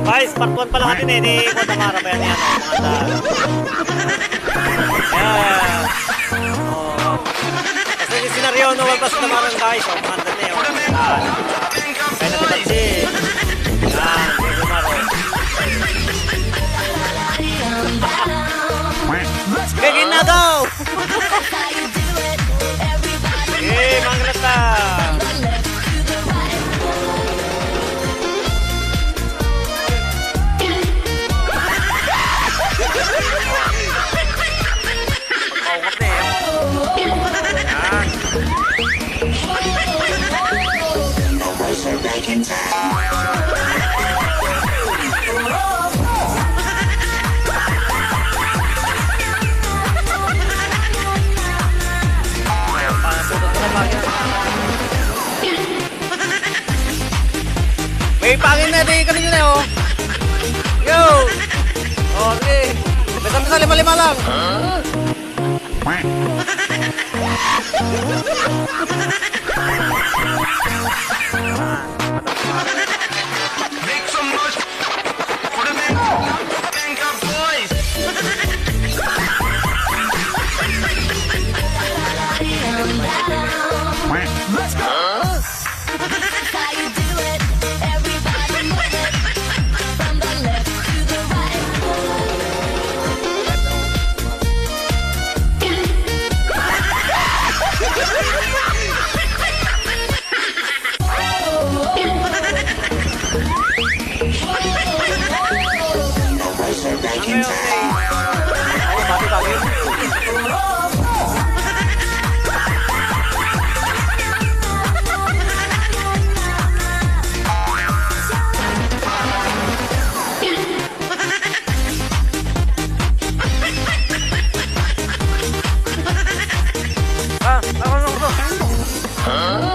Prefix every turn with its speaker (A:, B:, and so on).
A: Guys, part 1 pa lang natin eh, ni Motamara pa yan yan. Ayan. Oh. Kasi yung senaryo, no, wag pa sa tamaran guys. Oh, mga dali, oh. Kaya na pinagsi. Yan, Motamara. Gagin na daw! Okay, manggalat na. May pangin na din kami yun eh, oh. Yo! Okay. Basta-basta lima-lima lang.
B: Make some noise for the Benga boys. Let's go.
A: Huh?